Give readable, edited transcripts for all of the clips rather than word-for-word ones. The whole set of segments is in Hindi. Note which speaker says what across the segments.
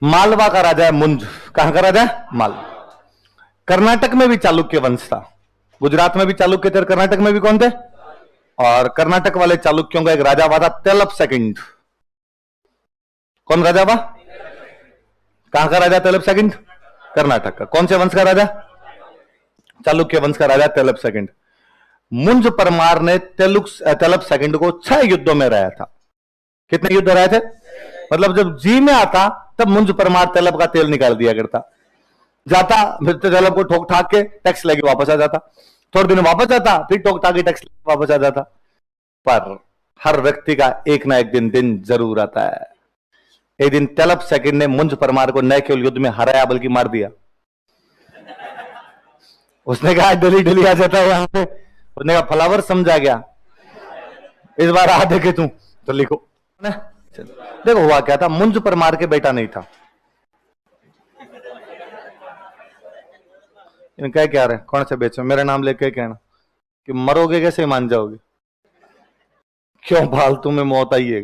Speaker 1: मालवा का राजा है मुंज। कहां का राजा है? मालवा। कर्नाटक में भी चालुक्य वंश था, गुजरात में भी चालुक्य थे, कर्नाटक में भी कौन थे? और कर्नाटक वाले चालुक्यों का एक राजा हुआ था तेलप सेकंड। कौन राजा हुआ? कहां का राजा तेलप सेकंड? कर्नाटक का। कौन से वंश का राजा? चालुक्य वंश का राजा तेलप सेकंड। मुंज परमार ने तेलप सेकंड को 6 युद्धों में रहा था। कितने युद्ध रहे थे? मतलब जब जी में आता तब मुंज परमार तेलप का तेल निकाल दिया करता, जाता फिर तेलप को ठोक ठाक के टैक्स लेके वापस आ जाता, थोड़े दिन वापस आता, फिर ठोक ठाक के टैक्स लेके वापस आ जाता। पर हर व्यक्ति का एक ना एक दिन जरूर आता है। एक दिन तेलप सेकंड ने मुंज परमार को न केवल युद्ध में हराया बल्कि मार दिया। उसने कहा डली डली आ जाता है यहां पे, उसने कहा फ्लावर समझा गया, इस बार आ देखे तू तो लिखो। देखो हुआ क्या था, मुंज परमार के बेटा नहीं था। कह क्या रहे कौन से बेचो, मेरा नाम लेके कहना कि मरोगे कैसे मान जाओगे, क्यों फालतू में मौत आई है।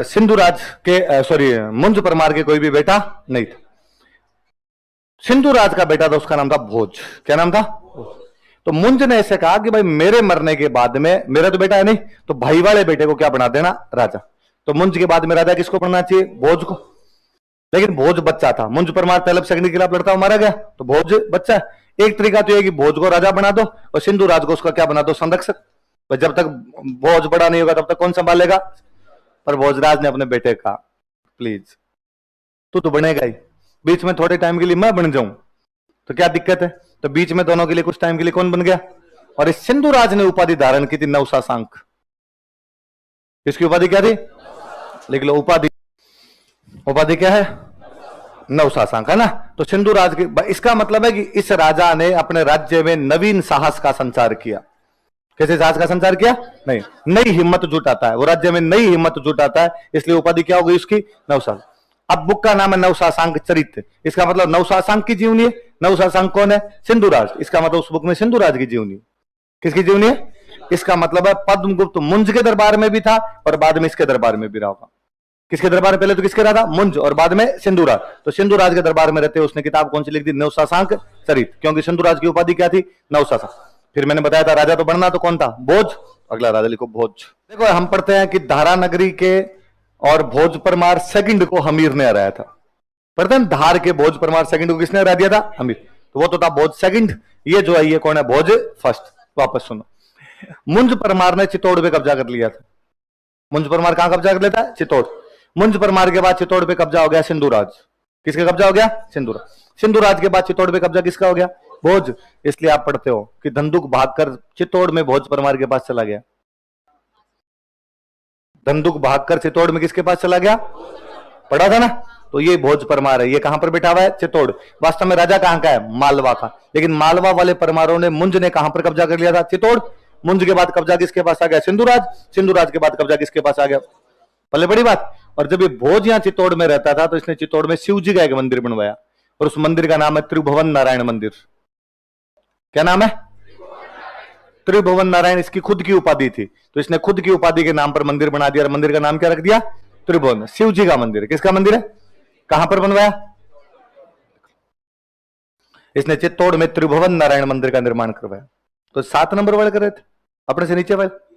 Speaker 1: सिंधुराज के सॉरी मुंज परमार के कोई भी बेटा नहीं था। सिंधुराज का बेटा था, उसका नाम था भोज। क्या नाम था? तो मुंज ने ऐसे कहा कि भाई मेरे मरने के बाद में, मेरा तो बेटा है नहीं, तो भाई वाले बेटे को क्या बना देना? राजा। तो मुंज के बाद में राजा किसको बनना चाहिए? भोज को। लेकिन भोज बच्चा था, मुंज परमार तेलप सेकंड के खिलाफ लड़ता हुआ मारा गया, तो भोज बच्चा है। एक तरीका तो यह कि भोज को राजा बना दो और सिंधुराज को उसका क्या बना दो? संरक्षक। तो जब तक भोज बड़ा नहीं होगा तब तक कौन संभालेगा? पर भोजराज ने अपने बेटे का प्लीज तू तो बनेगा ही, बीच में थोड़े टाइम के लिए मैं बन जाऊं तो क्या दिक्कत है? तो बीच में दोनों के लिए कुछ टाइम के लिए कौन बन गया? और इस सिंधुराज ने उपाधि धारण की थी नवशासांक। इसकी उपाधि क्या थी? लिख लो, उपाधि क्या है? नवशासांक, है ना। तो सिंधुराज के, इसका मतलब है कि इस राजा ने अपने राज्य में नवीन साहस का संचार किया। कैसे साहस का संचार किया? नहीं, नई हिम्मत जुटाता है वो, राज्य में नई हिम्मत जुटाता है, इसलिए उपाधि क्या हो गई उसकी? नवशासक। अब बुक का नाम है नवशासांक चरित्र, इसका मतलब नवशासांक की जीवनी है। नवशासांक कौन है? सिंधुराज। इसका मतलब उस बुक में सिंधुराज की जीवनी। किसकी जीवनी है? इसका मतलब है पद्मगुप्त मुंज के दरबार में भी था और बाद में इसके दरबार में भी रहा होगा। किसके दरबार में? पहले तो किसके रहा था? मुंज, और बाद में सिंधुराज। तो सिंधुराज के दरबार में रहते उसने किताब कौन सी लिख दी? नवशासांक चरित्र, क्योंकि सिंधुराज की उपाधि क्या थी? नवशासक। फिर मैंने बताया था राजा तो बनना तो कौन था? भोज। अगला राजा लिखो, भोज। देखो हम पढ़ते हैं कि धारा नगरी के और भोज परमार सेकंड को हमीर ने हराया था। पढ़ते हैं धार के भोज परमार सेकंड को किसने हरा दिया था? हमीर। तो वो तो था भोज सेकंड, ये जो है ये कौन है? भोज फर्स्ट। वापस सुनो, मुंज परमार ने चित्तौड़ पे कब्जा कर लिया था। मुंज परमार कहां कब्जा कर लेता है? चित्तौड़। मुंज परमार के बाद चित्तौड़ पे कब्जा हो गया सिंधुराज। किसके कब्जा हो गया? सिंधुराज। सिंधुराज के बाद चित्तौड़ पे कब्जा किसका हो गया? भोज। इसलिए आप पढ़ते हो कि धंधुक भागकर चित्तौड़ में भोज परमार के पास चला गया। धंधुक भागकर चित्तौड़ में किसके पास चला गया? पढ़ा था ना। तो ये भोज परमार है, ये कहां पर बैठा हुआ है? चित्तौड़। वास्तव में राजा कहां का है? मालवा का। लेकिन मालवा वाले परमारों ने, मुंज ने कहां पर कब्जा कर लिया था? चित्तौड़। मुंज के बाद कब्जा किसके पास आ गया? सिंधुराज। सिंधुराज के बाद कब्जा किसके पास आ गया? पहले बड़ी बात। और जब ये भोज यहां चित्तौड़ में रहता था तो इसने चित्तौड़ में शिव जी का एक मंदिर बनवाया और उस मंदिर का नाम है त्रिभुवन नारायण मंदिर। क्या नाम है? त्रिभुवन नारायण इसकी खुद की उपाधि थी, तो इसने खुद की उपाधि के नाम पर मंदिर बना दिया और मंदिर का नाम क्या रख दिया? त्रिभुवन। शिव जी का मंदिर। किसका मंदिर है? कहां पर बनवाया? इसने चित्तौड़ में त्रिभुवन नारायण मंदिर का निर्माण करवाया। तो 7 नंबर वाले कर रहे थे अपने से नीचे वाले।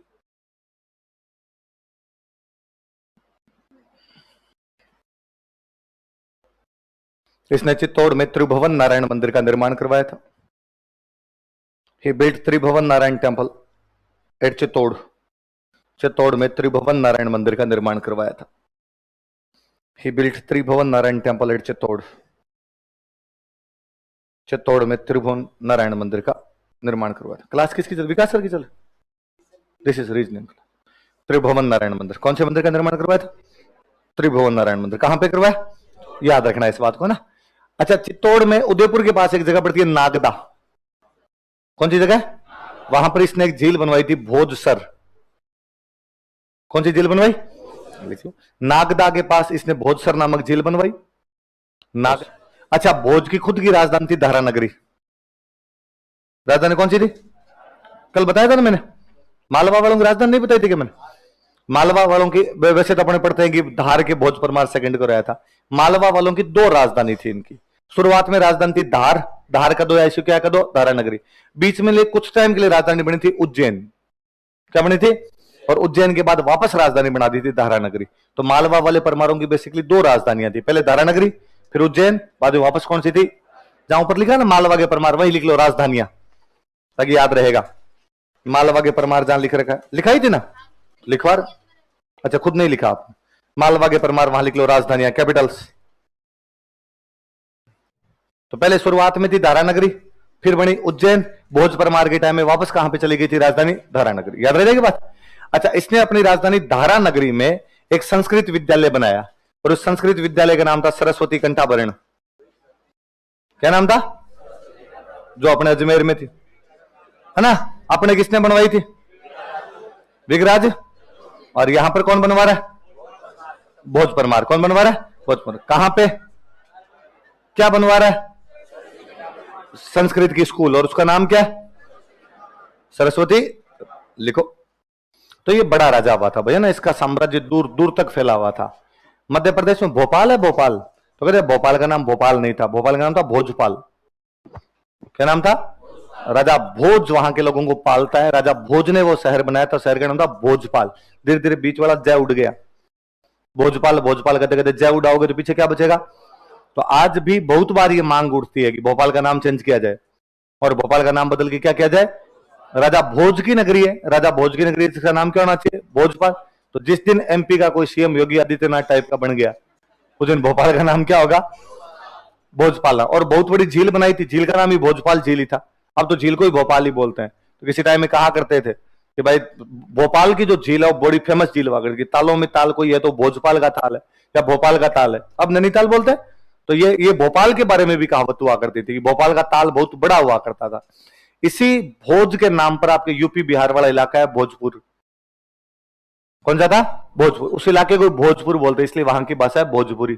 Speaker 1: इसने चित्तौड़ में त्रिभुवन नारायण मंदिर का निर्माण करवाया था। He built Tribhuvan Narayan temple at Chittor. Chittor में त्रिभुवन नारायण मंदिर का निर्माण करवाया था। He built Tribhuvan Narayan temple at Chittor. Chittor में त्रिभुवन नारायण मंदिर का निर्माण करवाया था। क्लास किसकी चल? विकास सर की चल। This is reasoning. Tribhuvan Narayan Mandir, कौन से मंदिर का निर्माण करवाया था? त्रिभुवन नारायण मंदिर। कहां पे करवाया? याद रखना इस बात को ना। अच्छा, चित्तौड़ में उदयपुर के पास एक जगह पड़ती है नागदा। कौन सी जगह? वहां पर इसने एक झील बनवाई थी, भोजसर। कौन सी झील बनवाई? लिखो, नागदा के पास इसने भोजसर नामक झील बनवाई। नाग। अच्छा, भोज की खुद की राजधानी थी धारा नगरी। राजधानी कौन सी थी? कल बताया था ना मैंने। मालवा वालों की राजधानी नहीं बताई थी कि मैंने? मालवा वालों की, वैसे तो अपने पढ़ते हैं कि धार के भोज परमार सेकंड को रहा था। मालवा वालों की दो राजधानी थी इनकी। शुरुआत में राजधानी थी धार, धार का दो ऐसी क्या का दो धारा नगरी। बीच में कुछ टाइम के लिए राजधानी बनी थी उज्जैन। क्या बनी थी? और उज्जैन के बाद वापस राजधानी बना दी थी धारा नगरी। तो मालवा वाले परमारों की बेसिकली दो राजधानियां थी, पहले धारा नगरी फिर उज्जैन, बाद में वापस कौन सी थी? जहां पर लिखा ना मालवा के परमार, वही लिख लो राजधानियां, ताकि याद रहेगा। मालवा के परमार जहां लिख रखा है, लिखाई थी ना लिखवार, अच्छा खुद नहीं लिखा आप। मालवा के परमार वहां लिख लो राजधानियां, कैपिटल्स। तो पहले शुरुआत में थी धारा नगरी, फिर बनी उज्जैन, भोज परमार के टाइम में वापस कहां पे चली गई थी राजधानी? धारा नगरी। याद रहेगी बात? अच्छा, इसने अपनी राजधानी धारा नगरी में एक संस्कृत विद्यालय बनाया, और उस संस्कृत विद्यालय का नाम था सरस्वती कंठाभरण। क्या नाम था? जो अपने अजमेर में थी, है ना? अपने किसने बनवाई थी? विगराज। और यहां पर कौन बनवा रहा है? भोज परमार। कौन बनवा रहा है? भोज परमार। कहां पे क्या बनवा रहा है? संस्कृत की स्कूल, और उसका नाम क्या है? सरस्वती। लिखो। तो ये बड़ा राजा हुआ था भैया ना, इसका साम्राज्य दूर दूर तक फैला हुआ था। मध्य प्रदेश में भोपाल है, भोपाल, तो कहते भोपाल का नाम भोपाल नहीं था, भोपाल का नाम था भोजपाल। क्या नाम था? राजा भोज वहां के लोगों को पालता है, राजा भोज ने वो शहर बनाया था, शहर का नाम था भोजपाल। धीरे धीरे बीच वाला जय उड़ गया, भोजपाल भोजपाल कहते कहते जय उड़ाओगे तो पीछे क्या बचेगा? तो आज भी बहुत बार ये मांग उठती है कि भोपाल का नाम चेंज किया जाए, और भोपाल का नाम बदल के क्या किया जाए? राजा भोज की नगरी है, राजा भोज की नगरी, इसका नाम क्या होना चाहिए? भोजपाल। तो जिस दिन एमपी का कोई सीएम योगी आदित्यनाथ टाइप का बन गया, उस दिन भोपाल का नाम क्या होगा? भोजपाल। और बहुत बड़ी झील बनाई थी, झील का नाम ही भोजपाल झील ही था। अब तो झील को ही भोपाल ही बोलते हैं। तो किसी टाइम में कहा करते थे कि भाई भोपाल की जो झील है वो बड़ी फेमस झील हुआ करती, तालों में ताल कोई है तो भोजपाल का ताल है या भोपाल का ताल है। अब नैनीताल बोलते हैं। तो ये भोपाल के बारे में भी कहावत हुआ करती थी कि भोपाल का ताल बहुत बड़ा हुआ करता था। इसी भोज के नाम पर आपके यूपी बिहार वाला इलाका है भोजपुर। कौन सा था? भोजपुर। उस इलाके को भोजपुर बोलते, इसलिए वहां की भाषा है भोजपुरी।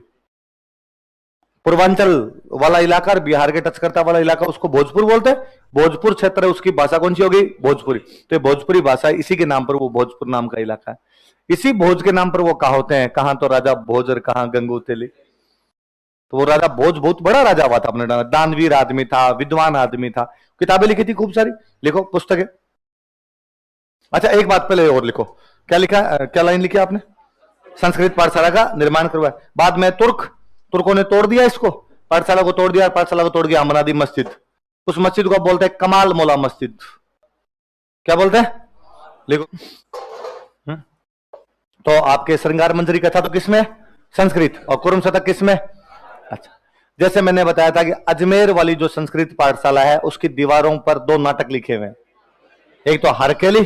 Speaker 1: पूर्वांचल वाला इलाका और बिहार के टच करता वाला इलाका उसको भोजपुर बोलते हैं। भोजपुर क्षेत्र है, उसकी भाषा कौन सी होगी? भोजपुरी। तो भोजपुरी भाषा, इसी के नाम पर वो भोजपुर नाम का इलाका है। इसी भोज के नाम पर वो कहावतें हैं, कहां तो राजा भोज और कहां गंगू तेली। तो वो राजा भोज बहुत बड़ा राजा हुआ था अपने, दानवीर आदमी था, विद्वान आदमी था, किताबें लिखी थी खूब सारी। लिखो पुस्तकें। अच्छा एक बात पहले और लिखो, क्या लिखा, क्या लाइन लिखी आपने? संस्कृत पाठशाला का निर्माण करवाया। बाद में तुर्कों ने तोड़ दिया इसको, पाठशाला को तोड़ दिया, पाठशाला को तोड़ दिया, बना दी मस्जिद। उस मस्जिद को बोलते हैं कमाल मौला मस्जिद। क्या बोलते हैं? लिखो। तो आपके श्रृंगार मंजरी कथा तो किसमें? संस्कृत। और कुरुम शतक किसमें? अच्छा, जैसे मैंने बताया था कि अजमेर वाली जो संस्कृत पाठशाला है उसकी दीवारों पर दो नाटक लिखे हुए हैं, एक तो हरकेली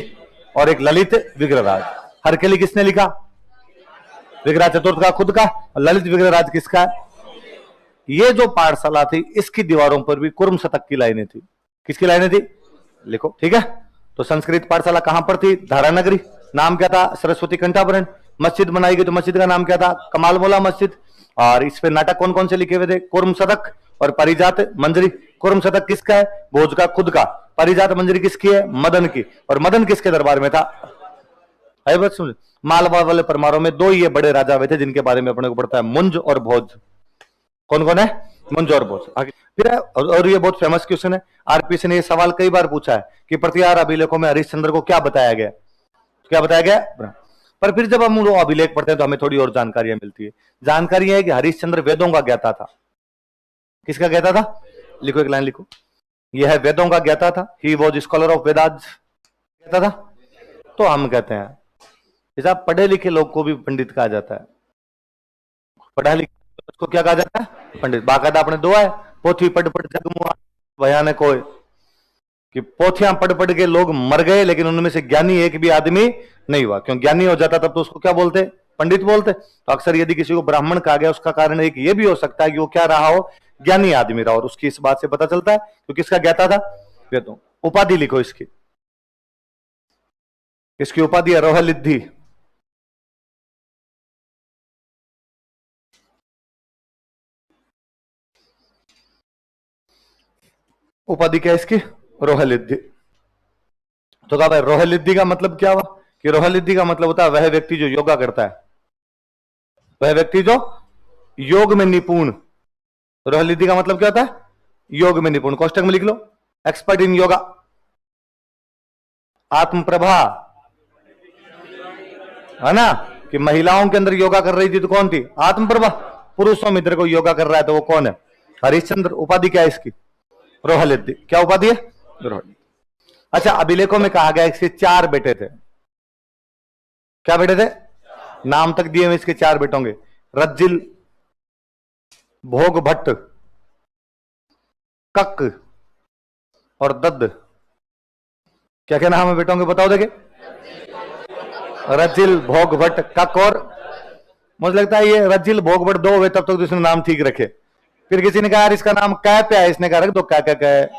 Speaker 1: और एक ललित विग्रहराज। हरकेली किसने लिखा? विग्रह चतुर्थ का खुद का। और ललित विग्रहराज किसका है? ये जो पाठशाला थी इसकी दीवारों पर भी कुर्म शतक की लाइनें थी। किसकी लाइनें थी? लिखो, ठीक है। तो संस्कृत पाठशाला कहां पर थी? धारा नगरी। नाम क्या था? सरस्वती कंठाभरण। मस्जिद बनाई गई तो मस्जिद का नाम क्या था? कमाल मौला मस्जिद। और इस पे नाटक कौन कौन से लिखे हुए थे? कुर्म शतक और परिजात मंजरी। कुर्म शतक किसका है? भोज का खुद का। परिजात मंजरी किसकी है? मदन की। और मदन किसके दरबार में था? है बात समझ? मालवा वाले परमारों में दो ये बड़े राजा हुए थे जिनके बारे में अपने को पढ़ता है, मुंज और भोज। कौन कौन है? मुंज और भोज। आगे फिर है, और ये बहुत फेमस क्वेश्चन है, आरपीएस ने ये सवाल कई बार पूछा है कि प्रतिहार अभिलेखों में हरिश्चंद्र को क्या बताया गया? क्या बताया गया? पर फिर जब हम वो अभिलेख पढ़ते हैं तो हमें थोड़ी और जानकारियां मिलती है। जानकारी है कि हरिश्चंद्र वेदों का ज्ञाता था। किसका ज्ञाता था? लिखो, एक लाइन लिखो। यह है वेदों का ज्ञाता था। He was scholar of Vedas. कहता था। तो हम कहते हैं जैसा पढ़े लिखे लोग को भी पंडित कहा जाता है। पढ़ा लिखा उसको क्या कहा जाता है? पंडित। बाकायदा अपने दुआ है, पोथी पढ़ पढ़ जगमुआ भयानक कोई, कि पोथियां पढ़ पढ़ के लोग मर गए लेकिन उनमें से ज्ञानी एक भी आदमी नहीं हुआ। क्यों? ज्ञानी हो जाता तब तो उसको क्या बोलते? पंडित बोलते। तो अक्सर यदि किसी को ब्राह्मण कहा गया उसका कारण एक ये भी हो सकता है कि वो क्या रहा हो? ज्ञानी आदमी रहा। और उसकी इस बात से पता चलता है तो किसका ज्ञाता था? वेदों। उपाधि लिखो इसकी। इसकी उपाधि है रोहलिद्धि। उपाधि क्या है इसकी? रोहलिद्धि। तो कहा भाई रोहलिद्धि का मतलब क्या हुआ? कि रोहलिद्दी का मतलब होता है वह व्यक्ति जो योगा करता है, वह व्यक्ति जो योग में निपुण। रोहलिद्दी का मतलब क्या होता है? योग में निपुण। कोष्टक में लिख लो, एक्सपर्ट इन योगा। आत्मप्रभा, है ना, कि महिलाओं के अंदर योगा कर रही थी तो कौन थी? आत्मप्रभा। पुरुषों में इधर को योगा कर रहा है तो वो कौन है? हरिश्चंद्र। उपाधि क्या है इसकी? रोहलिद्दी। क्या उपाधि है? रोहलिद्दी। अच्छा, अभिलेखों में कहा गया इसके 4 बेटे थे। क्या बेटे थे? नाम तक दिए हुए इसके 4 बेटों के, रज्जिल, भोग भट्ट, कक और दद्द। क्या क्या नाम है बेटों के? बताओ देखे। रज्जिल, भोग भट्ट, कक और, मुझे लगता है ये रज्जिल भोग भट्ट 2 हुए तब तक तो इसने नाम ठीक रखे। फिर किसी ने कहा यार इसका नाम कै पे है, इसने कहा रख दो कै कै कै,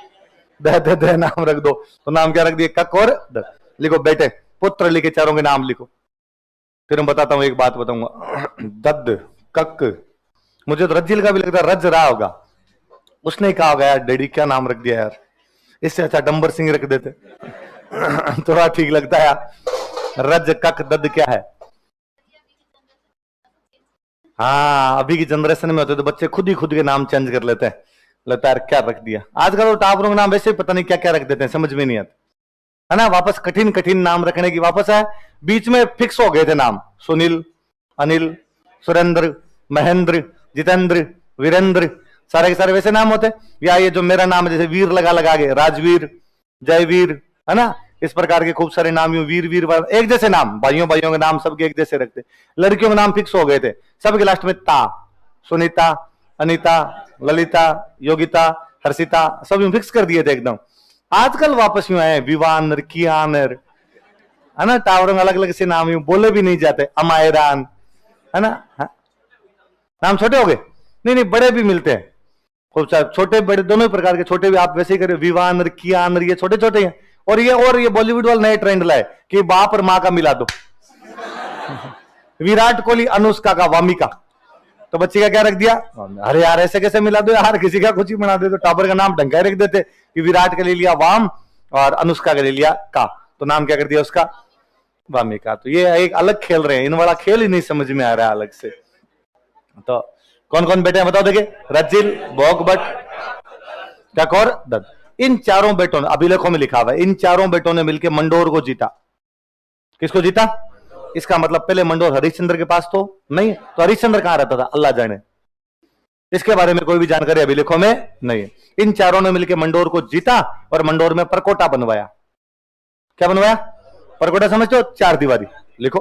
Speaker 1: द नाम रख दो, तो नाम क्या रख दिए? कक और द। लिखो बेटे, पुत्र लिखे, चारों के नाम लिखो। फिर मैं बताता हूं, एक बात बताऊंगा। दद्द, कक, मुझे तो रज्जिल का भी लगता है रज रहा होगा, उसने कहा होगा यार डैडी क्या नाम रख दिया यार, इससे अच्छा डंबर सिंह रख देते। थोड़ा ठीक लगता है यार। रज कक दद्द क्या है? हाँ, अभी की जनरेशन में होते तो बच्चे खुद ही खुद के नाम चेंज कर लेते हैं, लगता है क्या रख दिया। आजकल तो टावरों के नाम वैसे पता नहीं क्या क्या रख देते हैं, समझ में नहीं आता, है ना। वापस कठिन कठिन नाम रखने की वापस है। बीच में फिक्स हो गए थे नाम, सुनील, अनिल, सुरेंद्र, महेंद्र, जितेंद्र, वीरेंद्र, सारे के सारे वैसे नाम होते। या ये जो मेरा नाम है जैसे वीर लगा लगा के, राजवीर, जयवीर, है ना, इस प्रकार के खूब सारे नाम, यूं वीर वीर एक जैसे नाम, भाइयों भाइयों के नाम सबके एक जैसे रखते। लड़कियों के नाम फिक्स हो गए थे, सबके लास्ट में ता, सुनीता, अनीता, ललिता, योगिता, हर्षिता, सब यूं फिक्स कर दिए थे एकदम। आजकल वापस यूं आए विवानर, कियानर, है ना, टावरों में अलग अलग से नाम यूं बोले भी नहीं जाते, अमायरान, है ना। नाम छोटे हो गए? नहीं नहीं, बड़े भी मिलते हैं खूब सारे, छोटे बड़े दोनों प्रकार के। छोटे भी आप वैसे ही करें, विवानर, कियानर, ये छोटे छोटे हैं। और ये बॉलीवुड वाले नए ट्रेंड लाए कि बाप और माँ का मिला दो। विराट कोहली, अनुष्का का वामिका, तो बच्चे का क्या रख दिया? अरे यार ऐसे कैसे मिला दो यार, किसी का कुछ ही बना दे। तो टाबर का नाम ढंग का रख देते कि विराट के ले लिया वाम और अनुष्का के ले लिया का, तो नाम क्या कर दिया उसका? वामिका। तो ये एक अलग खेल रहे हैं, इन वाला खेल ही नहीं समझ में आ रहा है अलग से। तो कौन कौन बेटे हैं बताओ देखे? रज्जिल, भोग भट्ट, कक और दद्द। इन चारों बेटों ने, अभिलेखों में लिखा हुआ है, इन चारों बेटों ने मिलकर मंडोर को जीता। किसको जीता? इसका मतलब पहले मंडोर हरिश्चंद्र के पास तो नहीं, तो हरिश्चंद्र कहां रहता था अल्लाह जाने, इसके बारे में कोई भी जानकारी अभिलेखों में नहीं है। इन चारों ने मिलकर मंडोर को जीता और मंडोर में परकोटा बनवाया। क्या बनवाया? परकोटा समझते हो? 4 दीवारी। लिखो।